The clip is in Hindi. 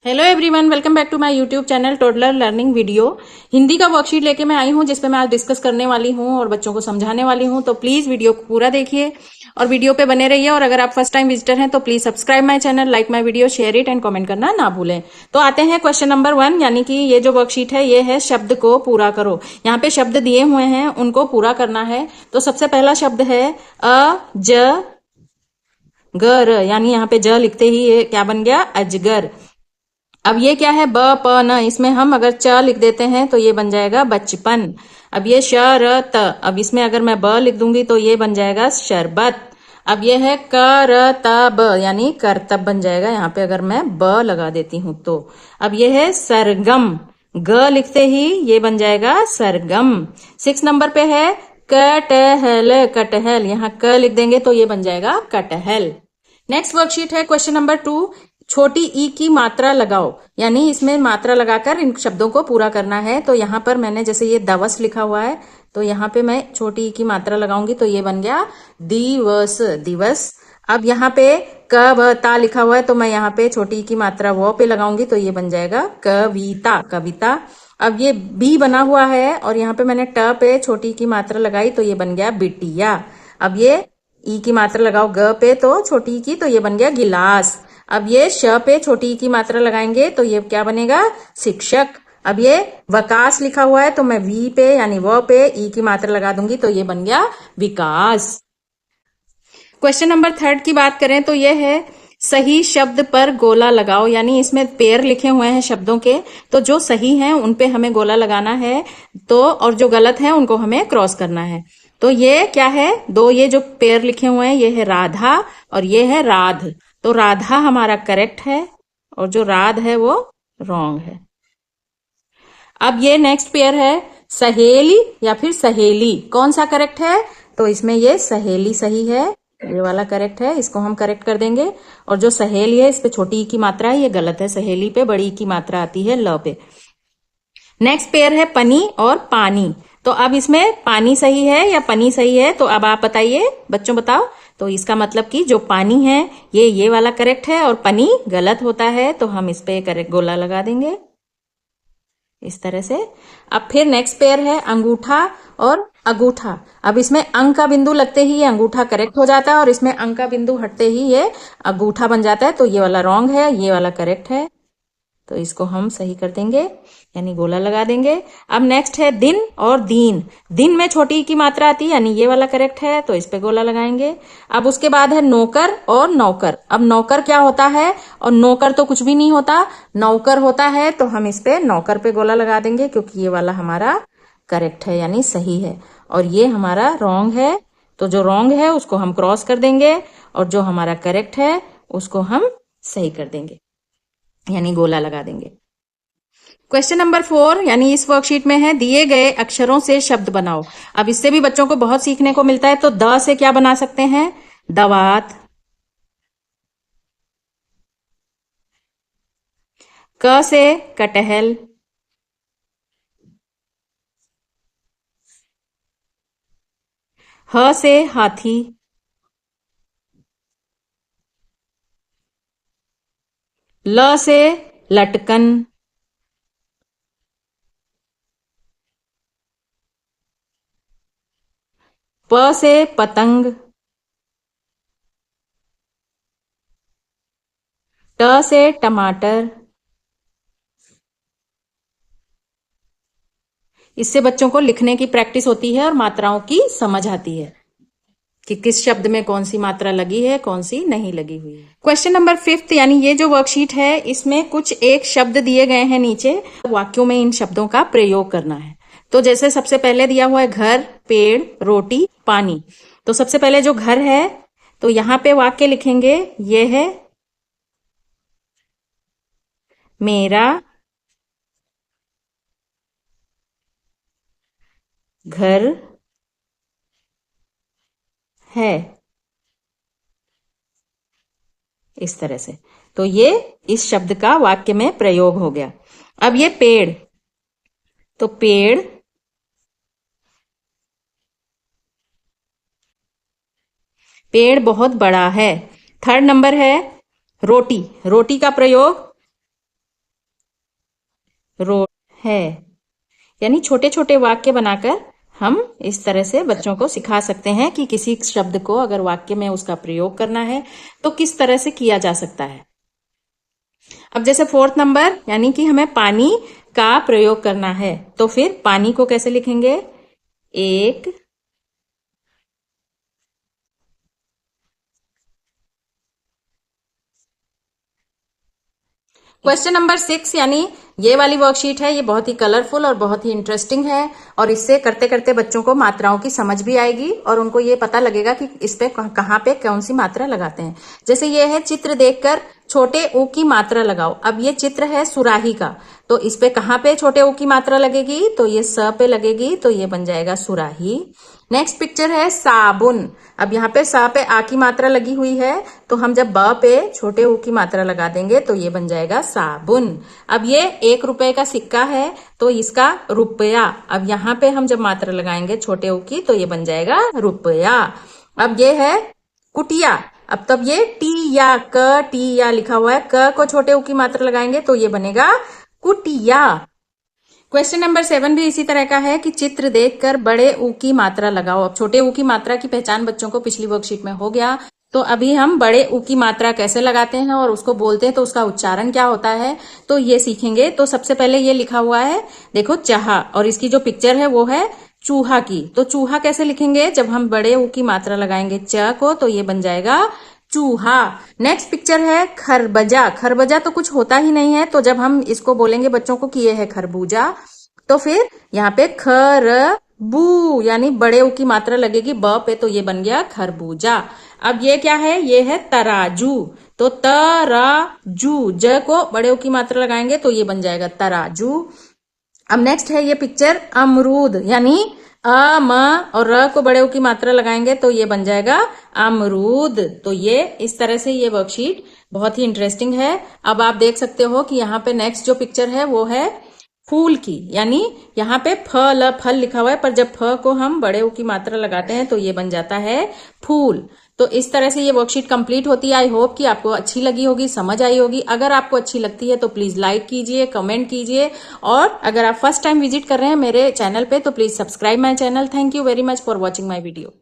Hello everyone, welcome back to my YouTube channel toddler learning video. Hindi का वर्कशीट लेके मैं आई हूँ जिसपे मैं आज डिस्कस करने वाली हूँ और बच्चों को समझाने वाली हूँ। तो प्लीज वीडियो को पूरा देखिए और वीडियो पे बने रहिए। और अगर आप फर्स्ट टाइम विजिटर हैं तो please subscribe my channel, like my video, share it and comment करना ना भूलें। तो आते हैं क्वेश्चन नंबर 1, यानी कि ये जो वर्कशीट है ये है शब्द को पूरा करो। यहाँ पे शब्द दिए हुए हैं, उनको पूरा करना है। तो सबसे पहला शब्द है अ गर, यानी यहाँ पे ज लिखते ही ये क्या बन गया, अजगर। अब ये क्या है, ब प न, इसमें हम अगर च लिख देते हैं तो ये बन जाएगा बचपन। अब ये श र त, अब इसमें अगर मैं ब लिख दूंगी तो ये बन जाएगा शरबत। अब ये है क र त ब, यानी करतब बन जाएगा यहाँ पे अगर मैं ब लगा देती हूं तो। अब ये है सरगम, ग लिखते ही ये बन जाएगा सरगम। 6 नंबर पे है कटहल, कटहल, यहाँ क लिख देंगे तो ये बन जाएगा कटहल। नेक्स्ट वर्कशीट है क्वेश्चन नंबर 2, छोटी ई की मात्रा लगाओ, यानी इसमें मात्रा लगाकर इन शब्दों को पूरा करना है। तो यहाँ पर मैंने जैसे ये दवस लिखा हुआ है तो यहाँ पे मैं छोटी ई की मात्रा लगाऊंगी तो ये बन गया दिवस, दिवस। अब यहाँ पे कविता लिखा हुआ है तो मैं यहाँ पे छोटी ई की मात्रा वो पे लगाऊंगी तो ये बन जाएगा कविता, कविता। अब ये बी बना हुआ है और यहाँ पे मैंने ट पे छोटी ई की मात्रा लगाई तो ये बन गया बिटिया। अब ये ई की मात्रा लगाओ ग पे तो छोटी ई की, तो ये बन गया गिलास। अब ये श पे छोटी ई की मात्रा लगाएंगे तो ये क्या बनेगा, शिक्षक। अब ये वकास लिखा हुआ है तो मैं वी पे यानी व पे ई की मात्रा लगा दूंगी तो ये बन गया विकास। क्वेश्चन नंबर 3 की बात करें तो ये है सही शब्द पर गोला लगाओ, यानी इसमें पेयर लिखे हुए हैं शब्दों के, तो जो सही हैं उन पे हमें गोला लगाना है तो, और जो गलत है उनको हमें क्रॉस करना है। तो ये क्या है, दो ये जो पेयर लिखे हुए हैं ये है राधा और ये है राध। तो राधा हमारा करेक्ट है और जो राध है वो रॉन्ग है। अब ये नेक्स्ट पेयर है सहेली या फिर सहेली, कौन सा करेक्ट है, तो इसमें ये सहेली सही है, ये वाला करेक्ट है, इसको हम करेक्ट कर देंगे। और जो सहेली है इस पे छोटी ई की मात्रा है, ये गलत है, सहेली पे बड़ी ई की मात्रा आती है ल पे। नेक्स्ट पेयर है पनी और पानी, तो अब इसमें पानी सही है या पनी सही है, तो अब आप बताइए, बच्चों बताओ। तो इसका मतलब कि जो पानी है ये वाला करेक्ट है और पनी गलत होता है, तो हम इस पे करेक्ट गोला लगा देंगे इस तरह से। अब फिर नेक्स्ट पेयर है अंगूठा और अगूठा। अब इसमें अंक का बिंदु लगते ही ये अंगूठा करेक्ट हो जाता है और इसमें अंक का बिंदु हटते ही ये अगूठा बन जाता है, तो ये वाला रॉन्ग है, ये वाला करेक्ट है, तो इसको हम सही कर देंगे यानी गोला लगा देंगे। अब नेक्स्ट है दिन और दीन, दिन में छोटी की मात्रा आती है यानी ये वाला करेक्ट है, तो इस पे गोला लगाएंगे। अब उसके बाद है नौकर और नौकर। अब नौकर क्या होता है और नौकर तो कुछ भी नहीं होता, नौकर होता है, तो हम इस पे नौकर पे गोला लगा देंगे क्योंकि ये वाला हमारा करेक्ट है यानी सही है और ये हमारा रॉन्ग है, तो जो रॉन्ग है उसको हम क्रॉस कर देंगे और जो हमारा करेक्ट है उसको हम सही कर देंगे यानी गोला लगा देंगे। क्वेश्चन नंबर 4, यानी इस वर्कशीट में है दिए गए अक्षरों से शब्द बनाओ। अब इससे भी बच्चों को बहुत सीखने को मिलता है। तो द से क्या बना सकते हैं, दवात। क से कटहल। ह से हाथी। ल से लटकन। प से पतंग। ट से टमाटर। इससे बच्चों को लिखने की प्रैक्टिस होती है और मात्राओं की समझ आती है कि किस शब्द में कौन सी मात्रा लगी है कौन सी नहीं लगी हुई है। क्वेश्चन नंबर 5, यानी ये जो वर्कशीट है इसमें कुछ एक शब्द दिए गए हैं नीचे, वाक्यों में इन शब्दों का प्रयोग करना है। तो जैसे सबसे पहले दिया हुआ है घर, पेड़, रोटी, पानी। तो सबसे पहले जो घर है तो यहां पे वाक्य लिखेंगे, ये है मेरा घर है, इस तरह से। तो ये इस शब्द का वाक्य में प्रयोग हो गया। अब ये पेड़, तो पेड़ पेड़ बहुत बड़ा है। 3rd नंबर है रोटी, रोटी का प्रयोग रोड है। यानी छोटे छोटे वाक्य बनाकर हम इस तरह से बच्चों को सिखा सकते हैं कि किसी शब्द को अगर वाक्य में उसका प्रयोग करना है तो किस तरह से किया जा सकता है। अब जैसे 4th नंबर, यानी कि हमें पानी का प्रयोग करना है, तो फिर पानी को कैसे लिखेंगे? एक क्वेश्चन नंबर 6, यानी ये वाली वर्कशीट है, ये बहुत ही कलरफुल और बहुत ही इंटरेस्टिंग है और इससे करते करते बच्चों को मात्राओं की समझ भी आएगी और उनको ये पता लगेगा कि इस पे कहाँ पे कौन सी मात्रा लगाते हैं। जैसे ये है, चित्र देखकर छोटे ऊ की मात्रा लगाओ। अब ये चित्र है सुराही का, तो इस पे कहाँ पे छोटे ऊ की मात्रा लगेगी? तो ये स पे लगेगी, तो ये बन जाएगा सुराही। नेक्स्ट पिक्चर है साबुन। अब यहाँ पे सा पे आ की मात्रा लगी हुई है, तो हम जब ब पे छोटे ऊ की मात्रा लगा देंगे तो ये बन जाएगा साबुन। अब ये 1 रुपए का सिक्का है, तो इसका रुपया। अब यहाँ पे हम जब मात्रा लगाएंगे छोटे ऊ की तो ये बन जाएगा रुपया। अब ये है कुटिया। अब तब ये टी या लिखा हुआ है, क को छोटे ऊ की मात्रा लगाएंगे तो ये बनेगा कुटिया। क्वेश्चन नंबर 7 भी इसी तरह का है कि चित्र देखकर बड़े ऊ की मात्रा लगाओ। अब छोटे ऊ की मात्रा की पहचान बच्चों को पिछली वर्कशीट में हो गया, तो अभी हम बड़े ऊ की मात्रा कैसे लगाते हैं और उसको बोलते हैं तो उसका उच्चारण क्या होता है, तो ये सीखेंगे। तो सबसे पहले ये लिखा हुआ है, देखो चहा, और इसकी जो पिक्चर है वो है चूहा की। तो चूहा कैसे लिखेंगे? जब हम बड़े ऊ की मात्रा लगाएंगे च को, तो ये बन जाएगा चूहा। नेक्स्ट पिक्चर है खरबजा। खरबजा तो कुछ होता ही नहीं है, तो जब हम इसको बोलेंगे बच्चों को कि ये है खरबूजा, तो फिर यहाँ पे खरबू, यानी बड़े ऊ की मात्रा लगेगी ब पे, तो ये बन गया खरबूजा। अब ये क्या है? ये है तराजू। तो तराजू, ज को बड़े ऊ की मात्रा लगाएंगे तो ये बन जाएगा तराजू। अब नेक्स्ट है ये पिक्चर अमरूद, यानी अ म और र को बड़े ऊ की मात्रा लगाएंगे तो ये बन जाएगा अमरूद। तो ये इस तरह से ये वर्कशीट बहुत ही इंटरेस्टिंग है। अब आप देख सकते हो कि यहाँ पे नेक्स्ट जो पिक्चर है वो है फूल की, यानी यहाँ पे फल लिखा हुआ है, पर जब फ को हम बड़े ऊ की मात्रा लगाते हैं तो ये बन जाता है फूल। तो इस तरह से ये वर्कशीट कंप्लीट होती है। आई होप कि आपको अच्छी लगी होगी, समझ आई होगी। अगर आपको अच्छी लगती है तो प्लीज लाइक कीजिए, कमेंट कीजिए, और अगर आप फर्स्ट टाइम विजिट कर रहे हैं मेरे चैनल पे तो please subscribe my channel. Thank you very much for watching my video.